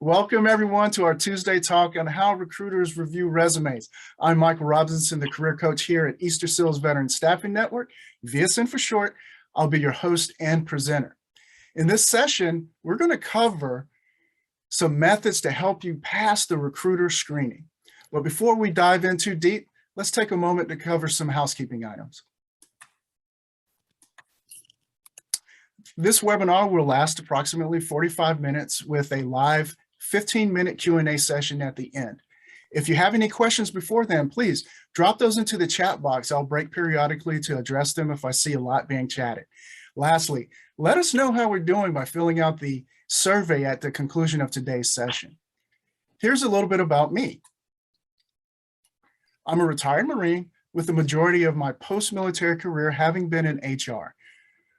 Welcome everyone to our Tuesday talk on how recruiters review resumes. I'm Michael Robinson, the career coach here at Easter Seals Veteran Staffing Network, VSN for short. I'll be your host and presenter. In this session, we're going to cover some methods to help you pass the recruiter screening. But before we dive in too deep, let's take a moment to cover some housekeeping items. This webinar will last approximately 45 minutes with a live 15-minute Q&A session at the end. If you have any questions before then, please drop those into the chat box. I'll break periodically to address them if I see a lot being chatted. Lastly, let us know how we're doing by filling out the survey at the conclusion of today's session. Here's a little bit about me. I'm a retired Marine with the majority of my post-military career having been in HR.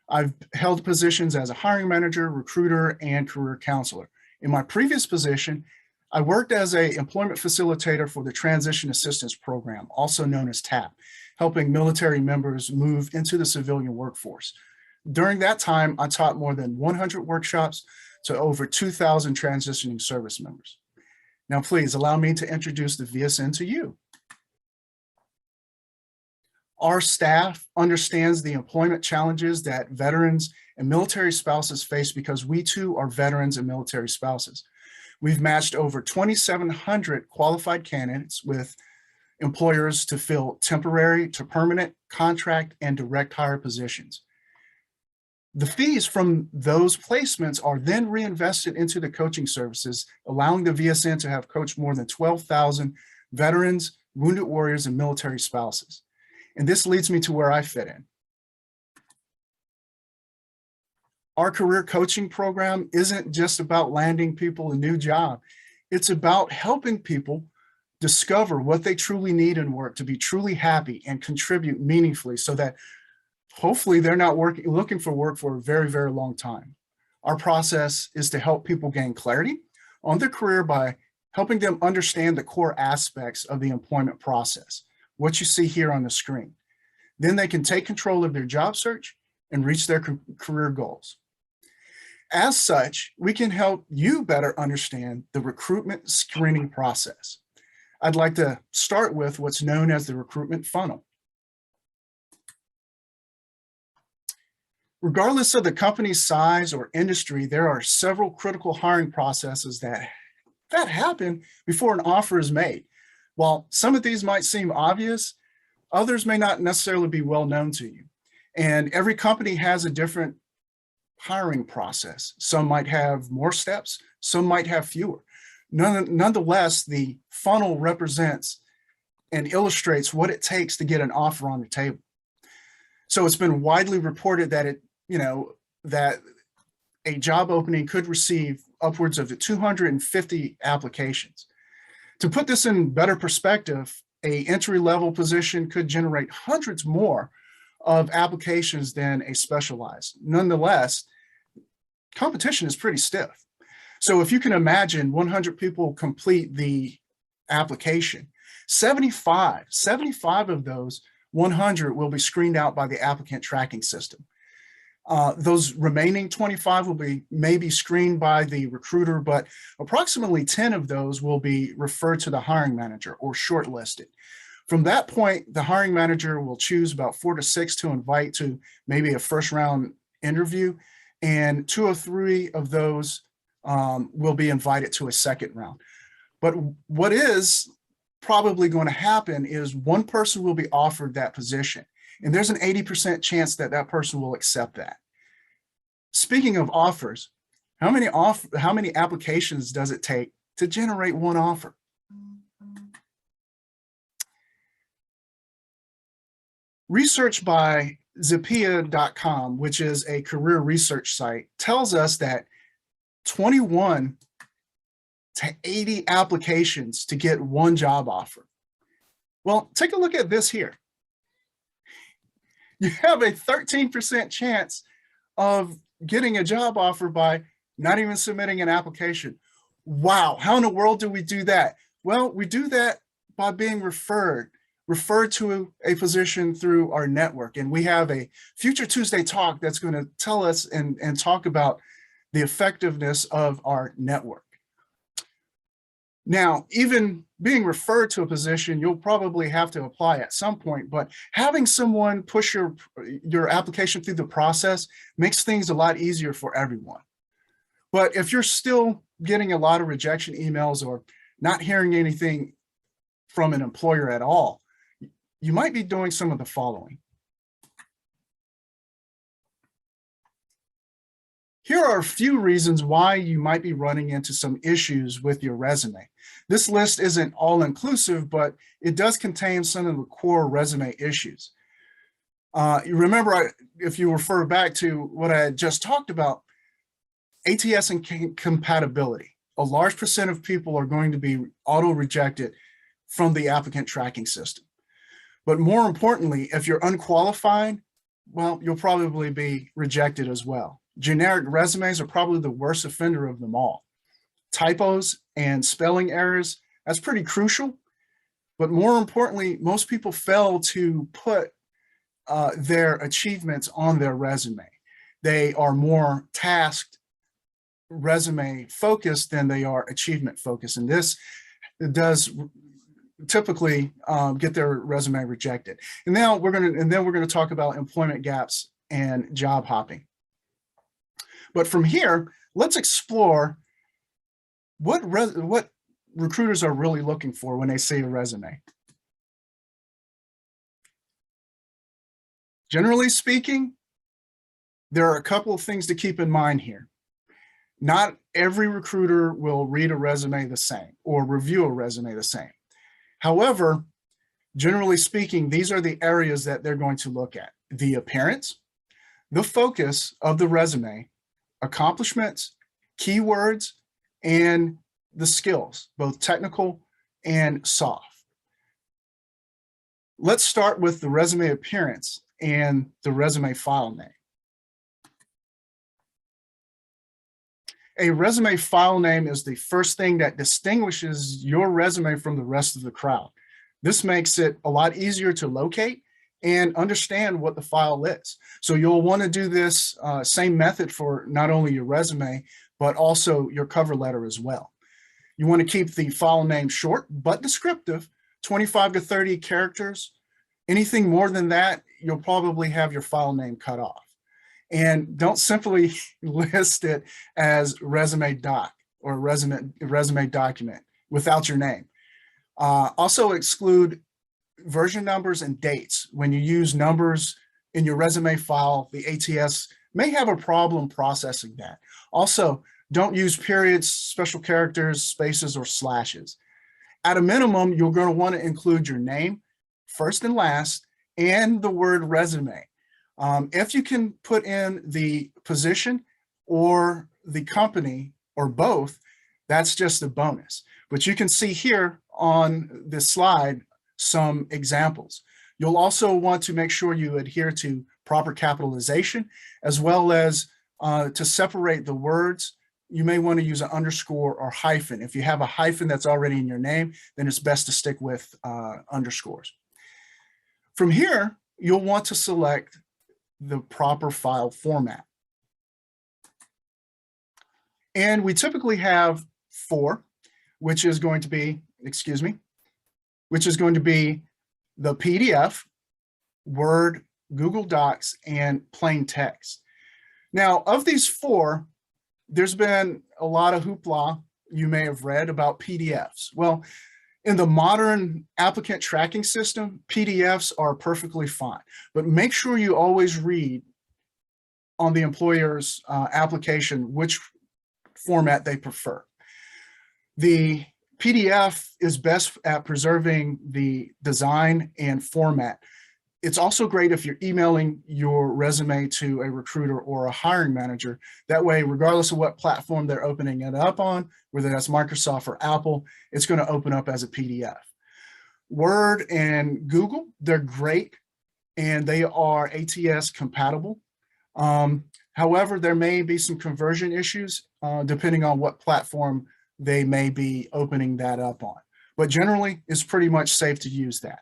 I've held positions as a hiring manager, recruiter, and career counselor. In my previous position, I worked as an employment facilitator for the Transition Assistance Program, also known as TAP, helping military members move into the civilian workforce. During that time, I taught more than 100 workshops to over 2,000 transitioning service members. Now, please allow me to introduce the VSN to you. Our staff understands the employment challenges that veterans and military spouses face because we too are veterans and military spouses. We've matched over 2,700 qualified candidates with employers to fill temporary to permanent, contract, and direct hire positions. The fees from those placements are then reinvested into the coaching services, allowing the VSN to have coached more than 12,000 veterans, wounded warriors, and military spouses. And this leads me to where I fit in. Our career coaching program isn't just about landing people a new job. It's about helping people discover what they truly need in work to be truly happy and contribute meaningfully so that hopefully they're not looking for work for a very, very long time. Our process is to help people gain clarity on their career by helping them understand the core aspects of the employment process, what you see here on the screen. Then they can take control of their job search and reach their career goals. As such, we can help you better understand the recruitment screening process. I'd like to start with what's known as the recruitment funnel. Regardless of the company's size or industry, there are several critical hiring processes that happen before an offer is made. While some of these might seem obvious, others may not necessarily be well known to you. And every company has a different hiring process. Some might have more steps, some might have fewer. Nonetheless, the funnel represents and illustrates what it takes to get an offer on the table. So it's been widely reported that that a job opening could receive upwards of 250 applications. To put this in better perspective, an entry-level position could generate hundreds more of applications than a specialized. Nonetheless, competition is pretty stiff. So if you can imagine 100 people complete the application, 75 of those 100 will be screened out by the applicant tracking system. Those remaining 25 will be maybe screened by the recruiter, but approximately 10 of those will be referred to the hiring manager or shortlisted. From that point, the hiring manager will choose about 4 to 6 to invite to maybe a first round interview, and 2 or 3 of those will be invited to a second round. But what is probably going to happen is one person will be offered that position. And there's an 80% chance that that person will accept that. Speaking of offers, how many applications does it take to generate one offer? Research by Zappia.com, which is a career research site, tells us that 21 to 80 applications to get one job offer. Well, take a look at this here. You have a 13% chance of getting a job offer by not even submitting an application. Wow, how in the world do we do that? Well, we do that by being referred to a position through our network. And we have a future Tuesday talk that's going to tell us and talk about the effectiveness of our network. Now, even being referred to a position, you'll probably have to apply at some point, but having someone push your application through the process makes things a lot easier for everyone. But if you're still getting a lot of rejection emails or not hearing anything from an employer at all, you might be doing some of the following. Here are a few reasons why you might be running into some issues with your resume. This list isn't all-inclusive, but it does contain some of the core resume issues. You remember, if you refer back to what I had just talked about, ATS incompatibility. A large percent of people are going to be auto-rejected from the applicant tracking system. But more importantly, if you're unqualified, well, you'll probably be rejected as well. Generic resumes are probably the worst offender of them all. Typos and spelling errors, that's pretty crucial. But more importantly, most people fail to put their achievements on their resume. They are more tasked resume focused than they are achievement focused. And this does typically get their resume rejected. And now we're going to talk about employment gaps and job hopping. But from here, let's explore what recruiters are really looking for when they see a resume. Generally speaking, there are a couple of things to keep in mind here. Not every recruiter will read a resume the same or review a resume the same. However, generally speaking, these are the areas that they're going to look at: the appearance, the focus of the resume, accomplishments, keywords, and the skills, both technical and soft. Let's start with the resume appearance and the resume file name. A resume file name is the first thing that distinguishes your resume from the rest of the crowd. This makes it a lot easier to locate and understand what the file is. So you'll want to do this same method for not only your resume, but also your cover letter as well. You want to keep the file name short but descriptive, 25 to 30 characters. Anything more than that, you'll probably have your file name cut off. And don't simply list it as resume doc or resume document without your name. Also exclude version numbers and dates. When you use numbers in your resume file, the ATS may have a problem processing that. Also, don't use periods, special characters, spaces, or slashes. At a minimum, you're going to want to include your name, first and last, and the word resume. If you can put in the position or the company or both, that's just a bonus. But you can see here on this slide some examples. You'll also want to make sure you adhere to proper capitalization, as well as to separate the words. You may want to use an underscore or hyphen. If you have a hyphen that's already in your name, then it's best to stick with underscores. From here, you'll want to select the proper file format. And we typically have 4, which is going to be, which is going to be the PDF, Word, Google Docs, and plain text. Now, of these 4, there's been a lot of hoopla you may have read about PDFs. Well, in the modern applicant tracking system, PDFs are perfectly fine, but make sure you always read on the employer's application which format they prefer. The PDF is best at preserving the design and format. It's also great if you're emailing your resume to a recruiter or a hiring manager. That way, regardless of what platform they're opening it up on, whether that's Microsoft or Apple, it's going to open up as a PDF. Word and Google, they're great, and they are ATS compatible. However, there may be some conversion issues depending on what platform they may be opening that up on. But generally, it's pretty much safe to use that.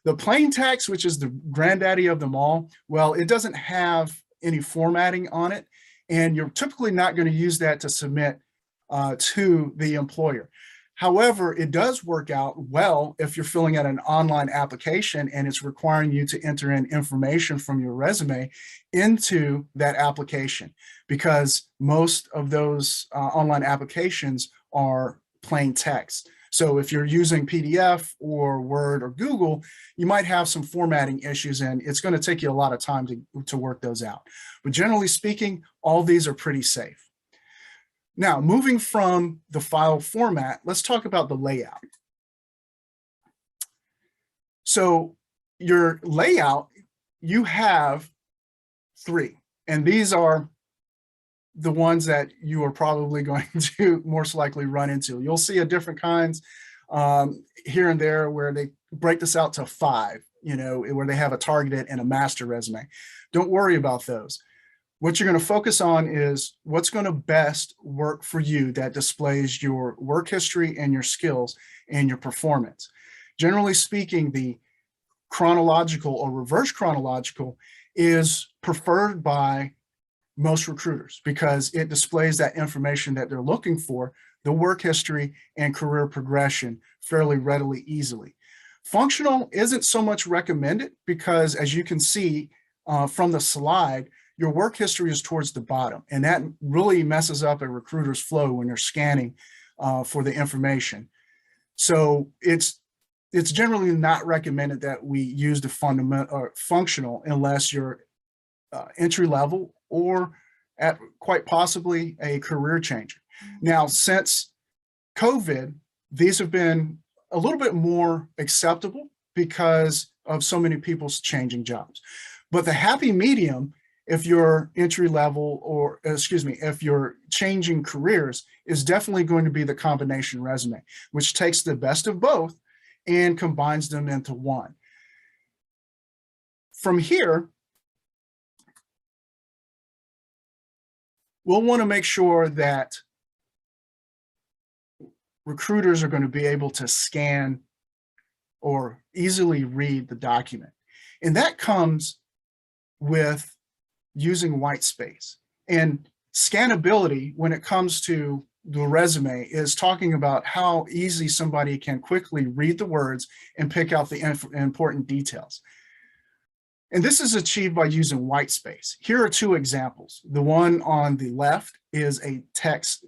The plain text, which is the granddaddy of them all, well, it doesn't have any formatting on it, and you're typically not going to use that to submit to the employer. However, it does work out well if you're filling out an online application and it's requiring you to enter in information from your resume into that application, because most of those online applications are plain text. So if you're using PDF or Word or Google, you might have some formatting issues, and it's going to take you a lot of time to work those out. But generally speaking, all these are pretty safe. Now, moving from the file format, let's talk about the layout. So your layout, you have three, and these are the ones that you are probably going to most likely run into. You'll see a different kinds here and there where they break this out to 5, where they have a targeted and a master resume. Don't worry about those. What you're going to focus on is what's going to best work for you that displays your work history and your skills and your performance. Generally speaking, the chronological or reverse chronological is preferred by most recruiters because it displays that information that they're looking for, the work history and career progression, fairly readily, easily. Functional isn't so much recommended because, as you can see from the slide, your work history is towards the bottom, and that really messes up a recruiter's flow when they're scanning for the information. So it's generally not recommended that we use the fundamental or functional unless you're entry level or at quite possibly a career changer. Now, since COVID, these have been a little bit more acceptable because of so many people's changing jobs. But the happy medium, if you're entry level or, if you're changing careers, is definitely going to be the combination resume, which takes the best of both and combines them into one. From here, we'll want to make sure that recruiters are going to be able to scan or easily read the document. And that comes with using white space. And scannability, when it comes to the resume, is talking about how easy somebody can quickly read the words and pick out the important details. And this is achieved by using white space. Here are 2 examples. The one on the left is a text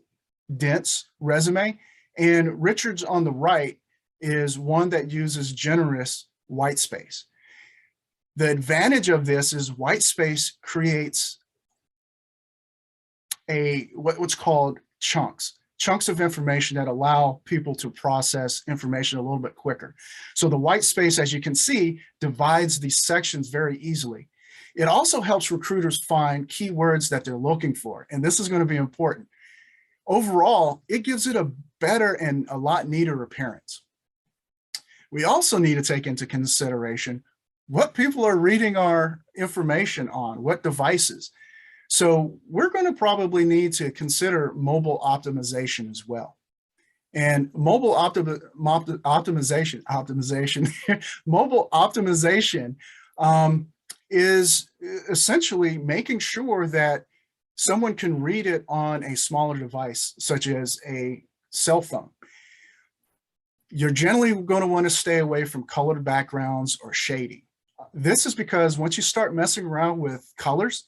dense resume, and Richard's on the right is one that uses generous white space. The advantage of this is white space creates what's called chunks of information that allow people to process information a little bit quicker. So the white space, as you can see, divides these sections very easily. It also helps recruiters find keywords that they're looking for, and this is going to be important. Overall, it gives it a better and a lot neater appearance. We also need to take into consideration what people are reading our information on, what devices. So we're going to probably need to consider mobile optimization as well. And mobile optimization, mobile optimization is essentially making sure that someone can read it on a smaller device, such as a cell phone. You're generally going to want to stay away from colored backgrounds or shading. This is because once you start messing around with colors,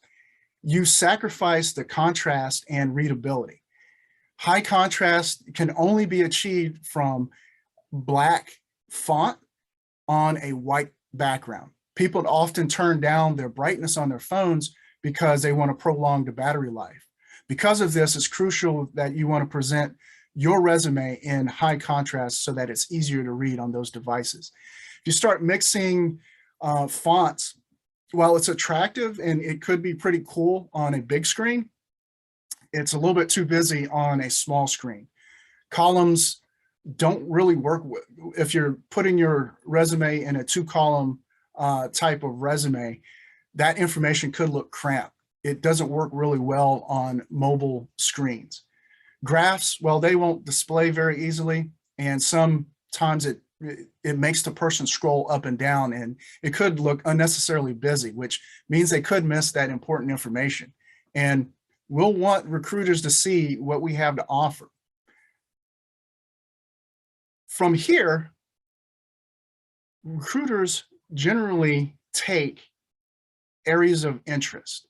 you sacrifice the contrast and readability. High contrast can only be achieved from black font on a white background. People often turn down their brightness on their phones because they want to prolong the battery life. Because of this, it's crucial that you want to present your resume in high contrast so that it's easier to read on those devices. If you start mixing fonts, while it's attractive and it could be pretty cool on a big screen, it's a little bit too busy on a small screen. Columns don't really work if you're putting your resume in a 2-column type of resume. That information could look cramped. It doesn't work really well on mobile screens. Graphs, well, they won't display very easily, and sometimes it makes the person scroll up and down, and it could look unnecessarily busy, which means they could miss that important information. And we'll want recruiters to see what we have to offer. From here, recruiters generally take areas of interest.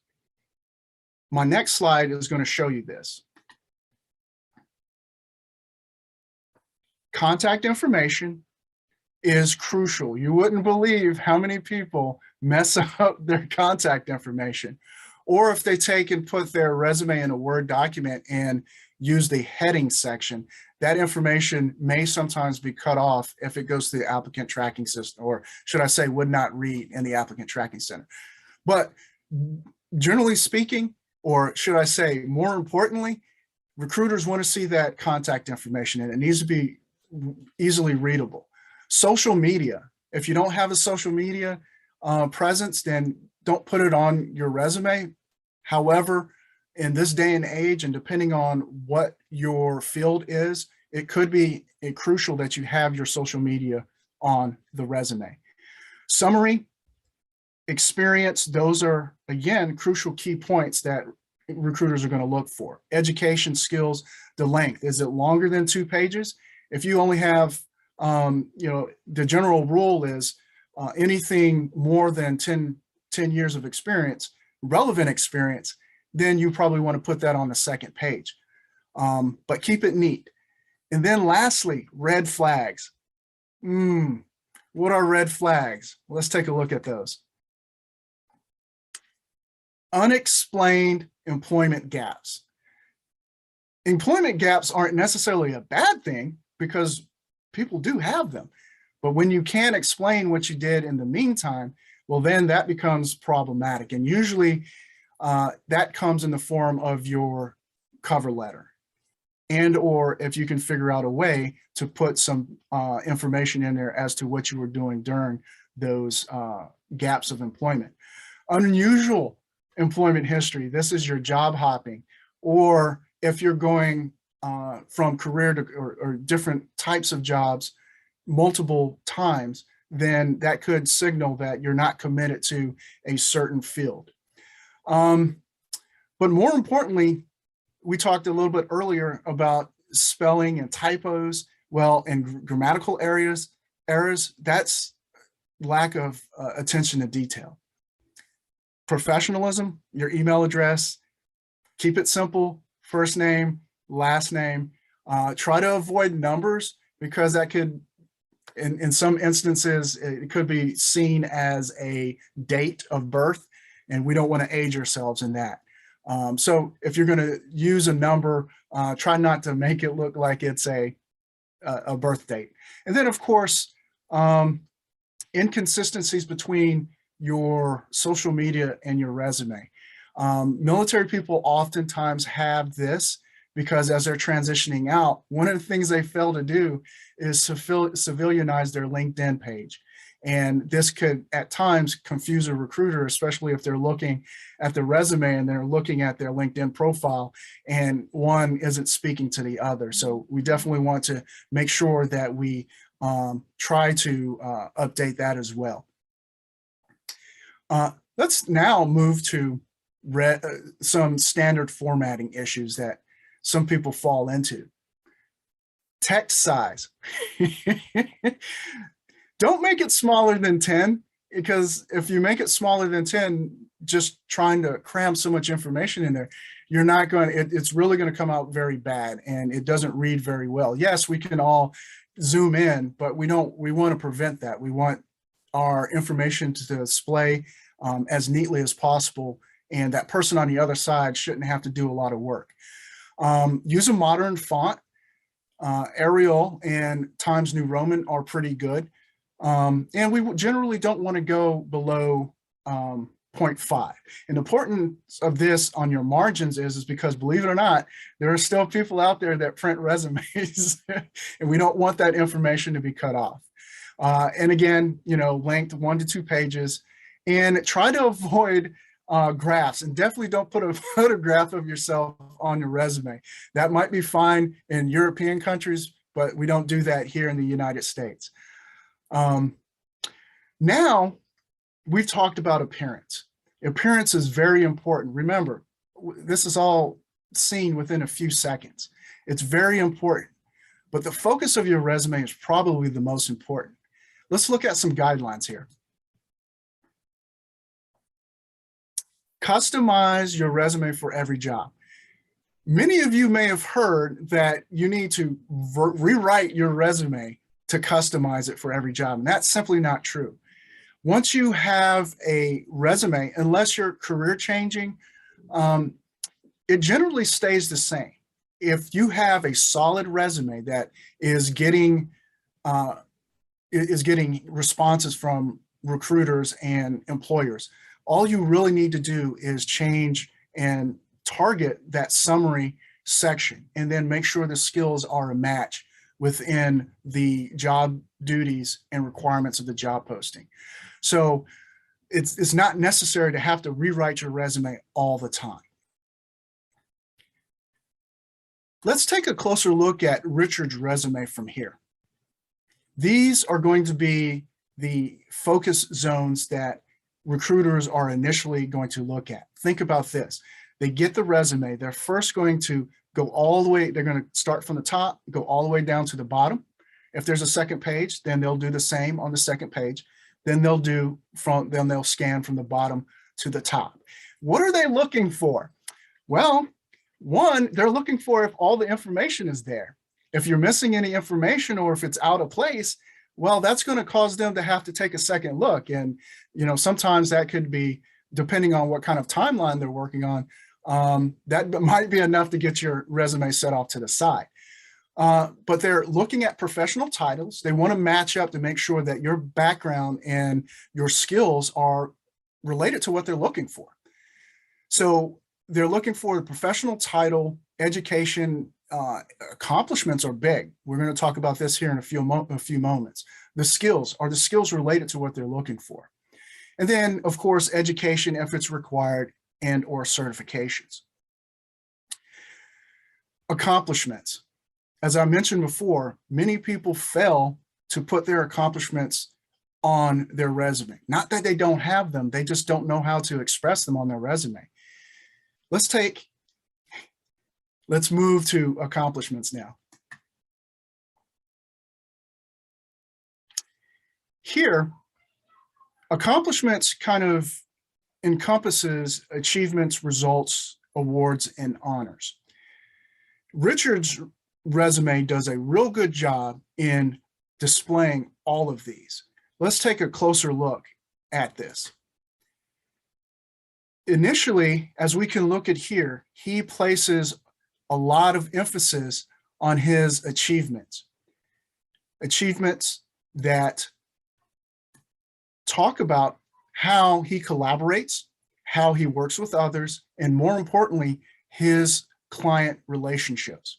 My next slide is going to show you this. Contact information is crucial. You wouldn't believe how many people mess up their contact information, or if they take and put their resume in a Word document and use the heading section, that information may sometimes be cut off if it goes to the applicant tracking system, or should I say would not read in the applicant tracking center. But generally speaking, or should I say more importantly, recruiters want to see that contact information, and it needs to be easily readable. Social media, if you don't have a social media presence, then don't put it on your resume. However, in this day and age, and depending on what your field is, it could be crucial that you have your social media on the resume. Summary, experience, those are, again, crucial key points that recruiters are going to look for. Education, skills, the length. Is it longer than 2 pages? If you only have, the general rule is anything more than 10 years of experience, relevant experience, then you probably want to put that on the second page. But keep it neat. And then lastly, red flags. What are red flags? Let's take a look at those. Unexplained employment gaps. Employment gaps aren't necessarily a bad thing because people do have them. But when you can't explain what you did in the meantime, well, then that becomes problematic. And usually that comes in the form of your cover letter, and or if you can figure out a way to put some information in there as to what you were doing during those gaps of employment. Unusual employment history. This is your job hopping, or if you're going from career to or different types of jobs multiple times, then that could signal that you're not committed to a certain field. But more importantly, we talked a little bit earlier about spelling and typos. Well, in grammatical errors, that's lack of attention to detail. Professionalism, your email address, keep it simple, first name, last name. Try to avoid numbers because that could, in some instances, it could be seen as a date of birth, and we don't want to age ourselves in that. So if you're going to use a number, try not to make it look like it's a birth date. And then, of course, inconsistencies between your social media and your resume. Military people oftentimes have this because as they're transitioning out, one of the things they fail to do is civilianize their LinkedIn page. And this could at times confuse a recruiter, especially if they're looking at the resume and they're looking at their LinkedIn profile and one isn't speaking to the other. So we definitely want to make sure that we try to update that as well. Let's now move to some standard formatting issues that some people fall into. Text size. Don't make it smaller than 10, because if you make it smaller than 10, just trying to cram so much information in there, you're not going to, it's really going to come out very bad and it doesn't read very well. Yes, we can all zoom in, but we want to prevent that. We want our information to display as neatly as possible, and that person on the other side shouldn't have to do a lot of work. Use a modern font. Arial and Times New Roman are pretty good. And we generally don't want to go below 0.5. And the importance of this on your margins is because, believe it or not, there are still people out there that print resumes and we don't want that information to be cut off. And again, length 1 to 2 pages, and try to avoid graphs, and definitely don't put a photograph of yourself on your resume. That might be fine in European countries, but we don't do that here in the United States. Now we've talked about appearance. Appearance is very important. Remember, this is all seen within a few seconds. It's very important. but the focus of your resume is probably the most important. Let's look at some guidelines here. Customize your resume for every job. Many of you may have heard that you need to rewrite your resume to customize it for every job, and that's simply not true. Once you have a resume, unless you're career changing, it generally stays the same. If you have a solid resume that is getting responses from recruiters and employers, all you really need to do is change and target that summary section, and then make sure the skills are a match within the job duties and requirements of the job posting. So it's not necessary to have to rewrite your resume all the time. Let's take a closer look at Richard's resume from here. These are going to be the focus zones that recruiters are initially going to look at. Think about this. They get the resume. They're first going to go all the way. They're going to start from the top, go all the way down to the bottom. If there's a second page, then they'll do the same on the second page. Then they'll scan from the bottom to the top. What are they looking for? Well, one, they're looking for if all the information is there. If you're missing any information or if it's out of place, well, that's going to cause them to have to take a second look. And, sometimes that could be, depending on what kind of timeline they're working on, that might be enough to get your resume set off to the side. But they're looking at professional titles. They want to match up to make sure that your background and your skills are related to what they're looking for. So they're looking for the professional title, education, accomplishments are big. We're going to talk about this here in a few moments. The skills, are the skills related to what they're looking for? And then, of course, education, if it's required, and or certifications. Accomplishments. As I mentioned before, many people fail to put their accomplishments on their resume. Not that they don't have them, they just don't know how to express them on their resume. Let's move to accomplishments now. Here, accomplishments kind of encompasses achievements, results, awards, and honors. Richard's resume does a real good job in displaying all of these. Let's take a closer look at this. Initially, as we can look at here, he places a lot of emphasis on his achievements that talk about how he collaborates, how he works with others, and more importantly, his client relationships.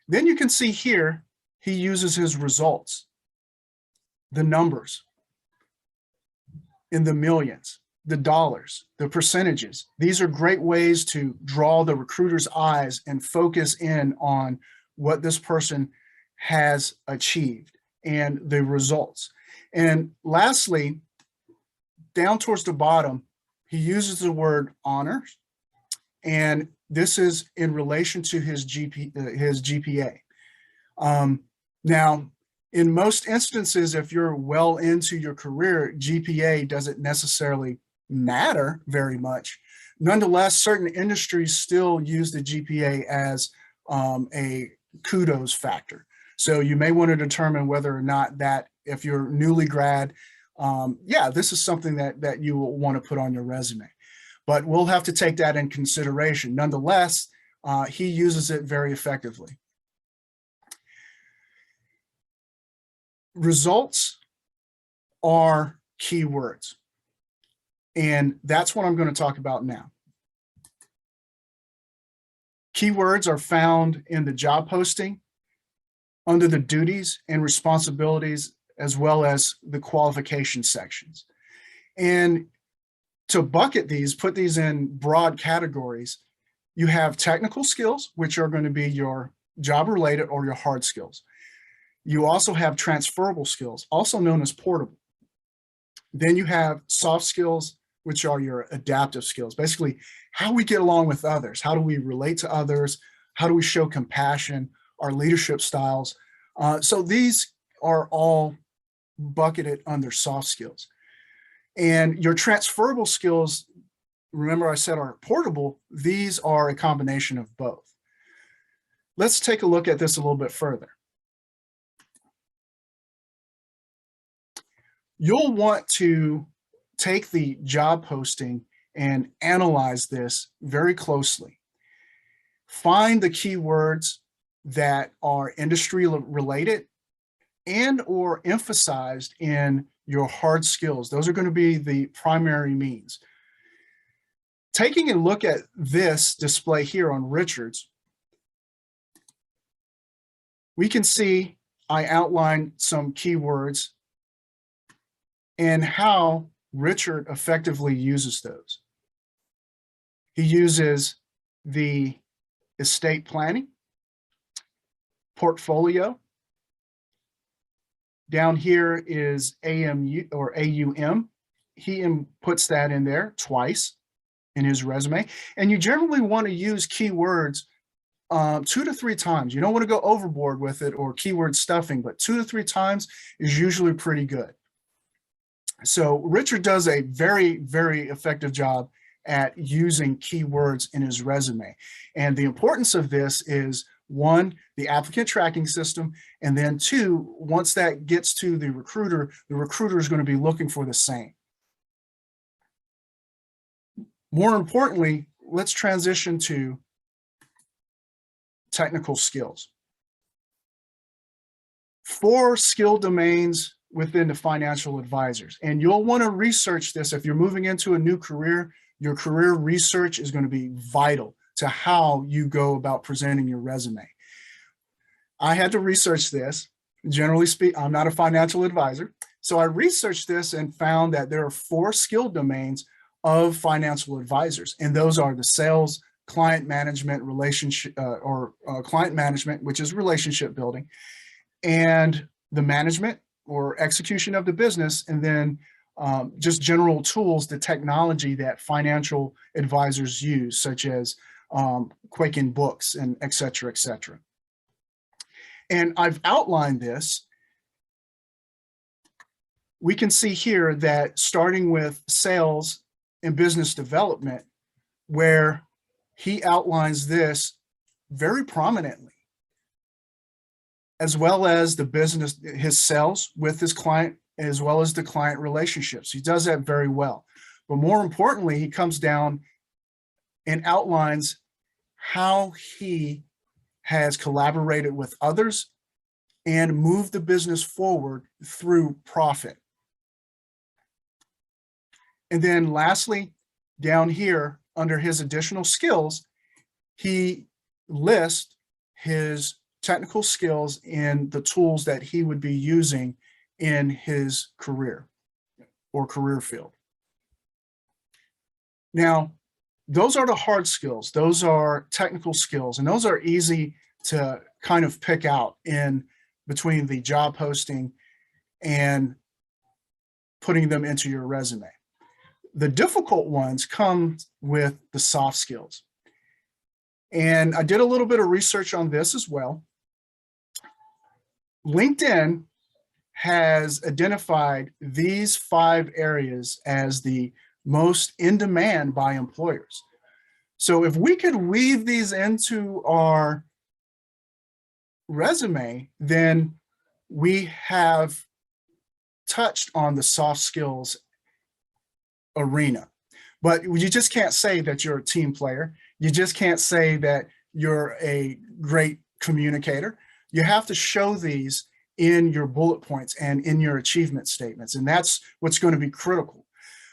Then you can see here, he uses his results, the numbers in the millions, the dollars, the percentages. These are great ways to draw the recruiter's eyes and focus in on what this person has achieved and the results. And lastly, down towards the bottom, he uses the word honors, and this is in relation to his GPA. Now, in most instances, if you're well into your career, GPA doesn't necessarily matter very much. Nonetheless, certain industries still use the GPA as a kudos factor. So you may want to determine whether or not that, if you're newly grad, this is something that you will want to put on your resume. But we'll have to take that in consideration. Nonetheless, he uses it very effectively. Results are keywords, and that's what I'm going to talk about now. Keywords are found in the job posting, under the duties and responsibilities, as well as the qualification sections. And to bucket these, put these in broad categories, you have technical skills, which are going to be your job-related or your hard skills. You also have transferable skills, also known as portable. Then you have soft skills, which are your adaptive skills, basically how we get along with others. How do we relate to others? How do we show compassion? Our leadership styles. So these are all bucketed under soft skills. And your transferable skills, remember I said are portable, these are a combination of both. Let's take a look at this a little bit further. You'll want to take the job posting and analyze this very closely. Find the keywords that are industry related and or emphasized in your hard skills. Those are going to be the primary means. Taking a look at this display here on Richard's, we can see I outlined some keywords and how Richard effectively uses those. He uses the estate planning, portfolio. Down here is AMU or AUM. He puts that in there twice in his resume. And you generally want to use keywords 2 to 3 times. You don't want to go overboard with it or keyword stuffing, but 2 to 3 times is usually pretty good. So Richard does a very, very effective job at using keywords in his resume. And the importance of this is, 1, the applicant tracking system, and then 2, once that gets to the recruiter is going to be looking for the same. More importantly, let's transition to technical skills. 4 skill domains within the financial advisors, and you'll want to research this. If you're moving into a new career, your career research is going to be vital to how you go about presenting your resume. I had to research this. Generally speaking, I'm not a financial advisor, so I researched this and found that there are 4 skill domains of financial advisors, and those are the sales, client management, relationship, client management, which is relationship building, and the management or execution of the business, and then just general tools, the technology that financial advisors use, such as Quicken Books and et cetera, et cetera. And I've outlined this. We can see here that starting with sales and business development, where he outlines this very prominently, as well as the business, his sales with his client, as well as the client relationships. He does that very well. But more importantly, he comes down and outlines how he has collaborated with others and moved the business forward through profit. And then lastly, down here under his additional skills, he lists his technical skills in the tools that he would be using in his career or career field. Now, those are the hard skills. Those are technical skills, and those are easy to kind of pick out in between the job posting and putting them into your resume. The difficult ones come with the soft skills. And I did a little bit of research on this as well. LinkedIn has identified these 5 areas as the most in demand by employers. So if we could weave these into our resume, then we have touched on the soft skills arena. But you just can't say that you're a team player. You just can't say that you're a great communicator. You have to show these in your bullet points and in your achievement statements. And that's what's going to be critical.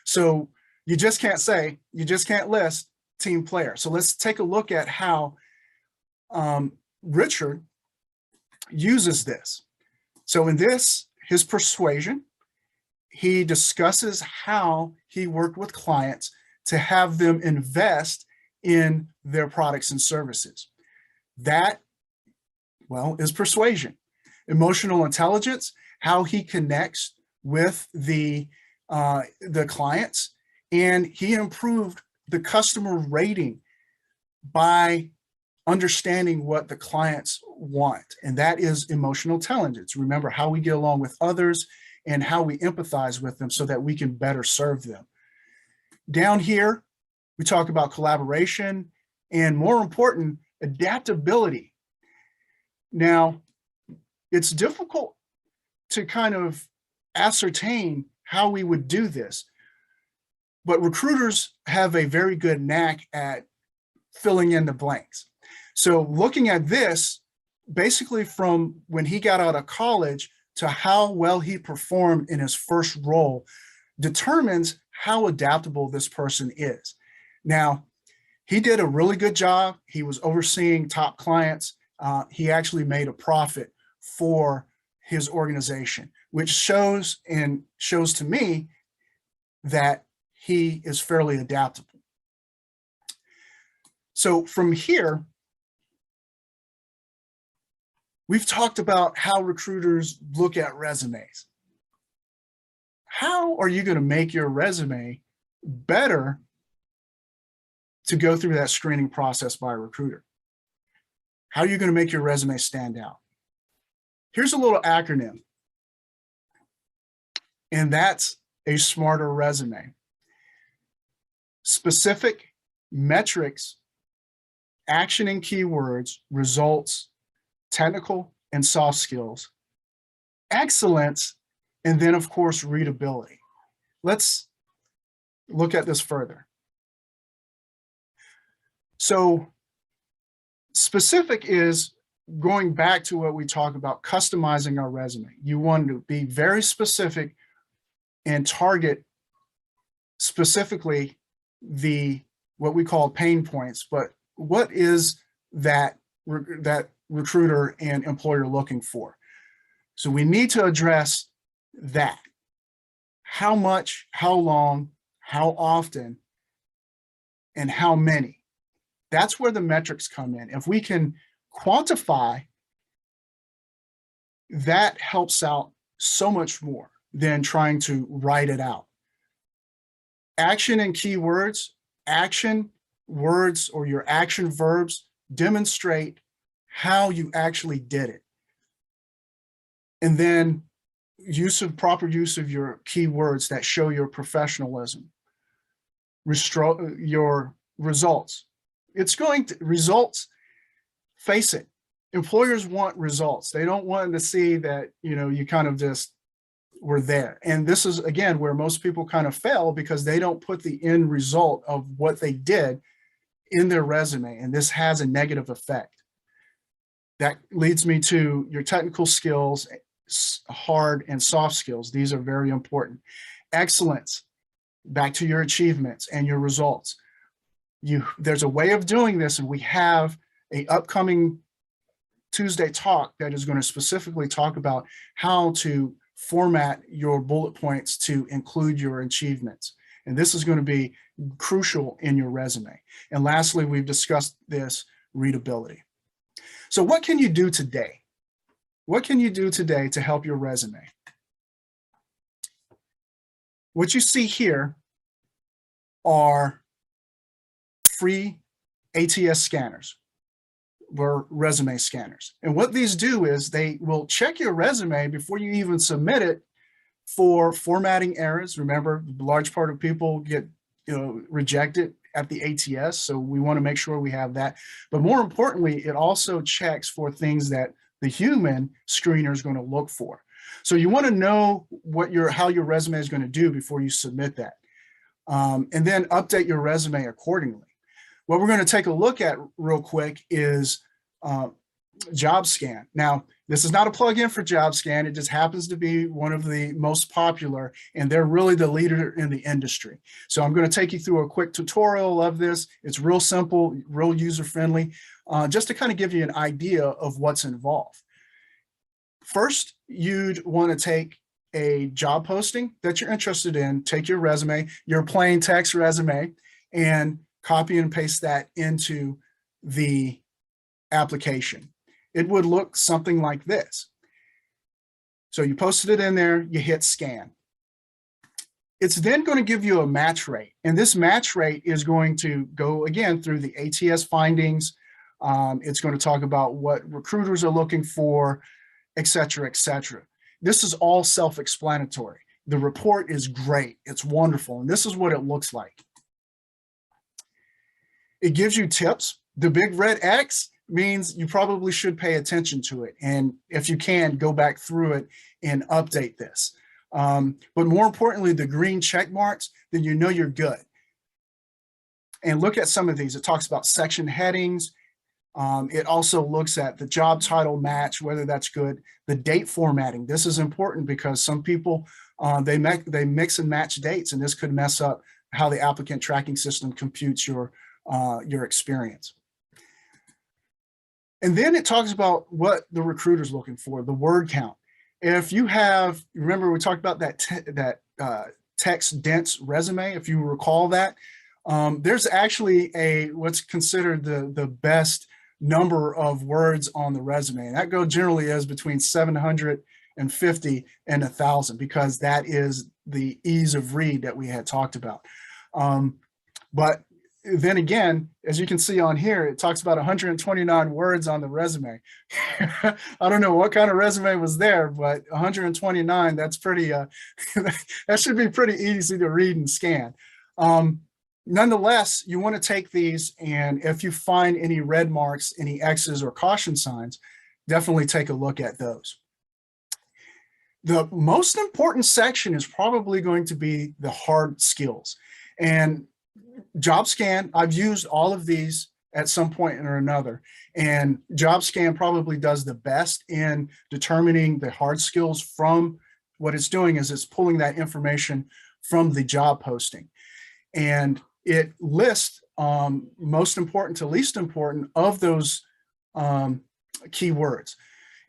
So you just can't say, you just can't list team player. So let's take a look at how Richard uses this. So in this, his persuasion, he discusses how he worked with clients to have them invest in their products and services. That, well, is persuasion. Emotional intelligence, how he connects with the clients, and he improved the customer rating by understanding what the clients want, and that is emotional intelligence. Remember how we get along with others and how we empathize with them so that we can better serve them. Down here, we talk about collaboration and, more important, adaptability. Now, it's difficult to kind of ascertain how we would do this, but recruiters have a very good knack at filling in the blanks. So looking at this, basically from when he got out of college to how well he performed in his first role determines how adaptable this person is. Now, he did a really good job. He was overseeing top clients. He actually made a profit for his organization, which shows to me that he is fairly adaptable. So from here, we've talked about how recruiters look at resumes. How are you going to make your resume better to go through that screening process by a recruiter? How are you going to make your resume stand out? Here's a little acronym, and that's a smarter resume. Specific, metrics, action and keywords, results, technical and soft skills, excellence, and then, of course, readability. Let's look at this further. So specific is going back to what we talk about, customizing our resume. You want to be very specific and target specifically what we call pain points, but what is that recruiter and employer looking for? So we need to address that. How much, how long, how often, and how many. That's where the metrics come in. If we can quantify, that helps out so much more than trying to write it out. Action and keywords, action words or your action verbs demonstrate how you actually did it. And then proper use of your keywords that show your professionalism. Your results. Results, face it, employers want results. They don't want to see that, you kind of just were there. And this is, again, where most people kind of fail because they don't put the end result of what they did in their resume. And this has a negative effect. That leads me to your technical skills, hard and soft skills. These are very important. Excellence, back to your achievements and your results. There's a way of doing this, and we have an upcoming Tuesday talk that is going to specifically talk about how to format your bullet points to include your achievements. And this is going to be crucial in your resume. And lastly, we've discussed this, readability. So what can you do today? What can you do today to help your resume? What you see here are free ATS scanners, or resume scanners. And what these do is they will check your resume before you even submit it for formatting errors. Remember, a large part of people get rejected at the ATS, so we want to make sure we have that. But more importantly, it also checks for things that the human screener is going to look for. So you want to know how your resume is going to do before you submit that, and then update your resume accordingly. What we're going to take a look at real quick is JobScan. Now, this is not a plug-in for JobScan. It just happens to be one of the most popular, and they're really the leader in the industry. So I'm going to take you through a quick tutorial of this. It's real simple, real user-friendly, just to kind of give you an idea of what's involved. First, you'd want to take a job posting that you're interested in, take your resume, your plain text resume, and copy and paste that into the application. It would look something like this. So you posted it in there, you hit scan. It's then going to give you a match rate. And this match rate is going to go, again, through the ATS findings, It's going to talk about what recruiters are looking for, et cetera, et cetera. This is all self-explanatory. The report is great. It's wonderful. And this is what it looks like. It gives you tips. The big red X means you probably should pay attention to it. And if you can, go back through it and update this. But more importantly, the green check marks, then you know you're good. And look at some of these. It talks about section headings. It also looks at the job title match, whether that's good. The date formatting. This is important because some people, they mix and match dates, and this could mess up how the applicant tracking system computes your experience. And then it talks about what the recruiter's looking for, the word count. If you have, remember we talked about that text dense resume, if you recall that, there's actually what's considered the best number of words on the resume. And that generally is between 750 and 1,000, because that is the ease of read that we had talked about. But then again, as you can see on here, it talks about 129 words on the resume. I don't know what kind of resume was there, but 129, that's pretty, that should be pretty easy to read and scan. Nonetheless, you want to take these, and if you find any red marks, any X's or caution signs, definitely take a look at those. The most important section is probably going to be the hard skills. And JobScan, I've used all of these at some point or another, and JobScan probably does the best in determining the hard skills. From what it's doing is it's pulling that information from the job posting, and it lists most important to least important of those keywords.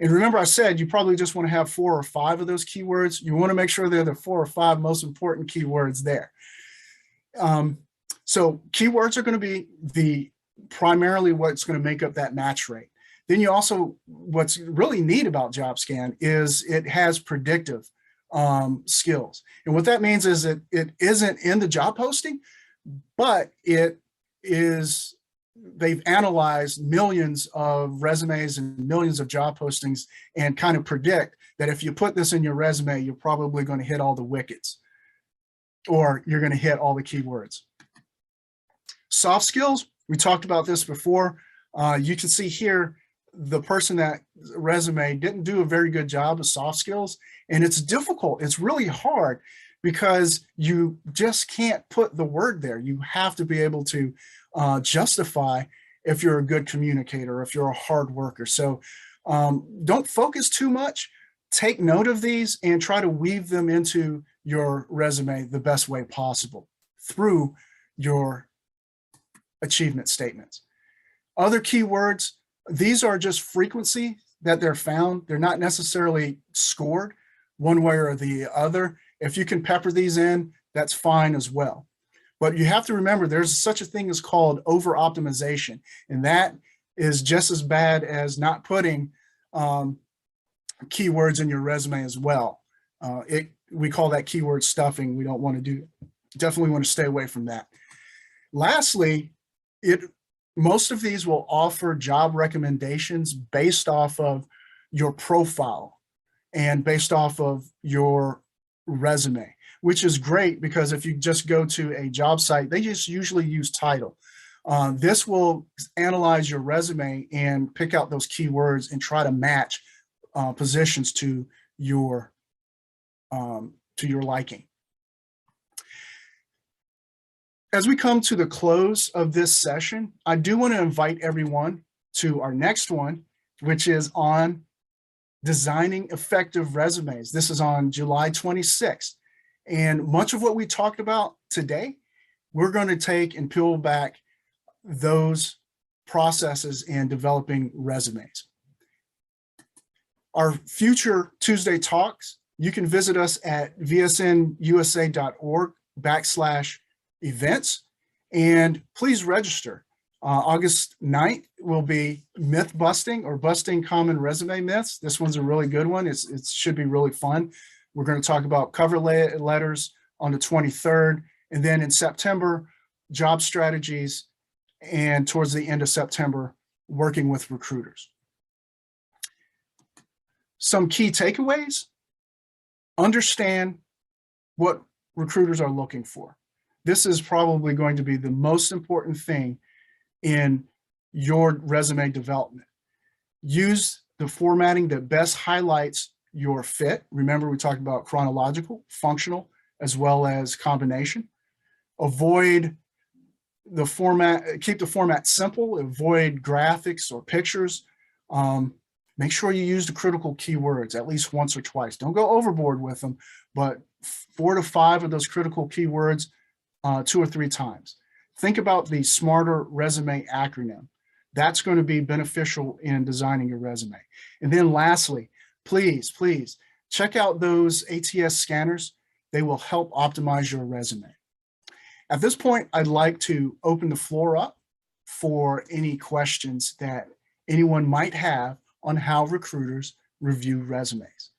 And remember, I said you probably just want to have 4 or 5 of those keywords. You want to make sure they're the 4 or 5 most important keywords there. So keywords are going to be primarily what's going to make up that match rate. Then you also, what's really neat about JobScan is it has predictive skills. And what that means is that it isn't in the job posting, but they've analyzed millions of resumes and millions of job postings and kind of predict that if you put this in your resume, you're probably going to hit all the wickets, or you're going to hit all the keywords. Soft skills, we talked about this before. You can see here, the person that resume didn't do a very good job of soft skills, and it's difficult. It's really hard because you just can't put the word there. You have to be able to justify if you're a good communicator, if you're a hard worker. So don't focus too much. Take note of these and try to weave them into your resume the best way possible through your achievement statements. Other keywords, these are just frequency that they're found. They're not necessarily scored one way or the other. If you can pepper these in, that's fine as well. But you have to remember there's such a thing as called over optimization, and that is just as bad as not putting keywords in your resume as well. We call that keyword stuffing. We don't want to do, definitely want to stay away from that. Lastly, most of these will offer job recommendations based off of your profile and based off of your resume, which is great because if you just go to a job site, they just usually use title. This will analyze your resume and pick out those keywords and try to match positions to your liking. As we come to the close of this session, I do want to invite everyone to our next one, which is on designing effective resumes. This is on July 26th. And much of what we talked about today, we're going to take and peel back those processes in developing resumes. Our future Tuesday talks, you can visit us at vsnusa.org/events, and please register. August 9th will be myth busting or busting common resume myths. This one's a really good one. It should be really fun. We're going to talk about cover letters on the 23rd, and then in September, job strategies, and towards the end of September, working with recruiters. Some key takeaways: understand what recruiters are looking for. This is probably going to be the most important thing in your resume development. Use the formatting that best highlights your fit. Remember, we talked about chronological, functional, as well as combination. Avoid the format, keep the format simple, avoid graphics or pictures. Make sure you use the critical keywords at least once or twice. Don't go overboard with them, but 4 to 5 of those critical keywords 2 or 3 times. Think about the SMARTER resume acronym. That's going to be beneficial in designing your resume. And then lastly, please check out those ATS scanners. They will help optimize your resume. At this point, I'd like to open the floor up for any questions that anyone might have on how recruiters review resumes.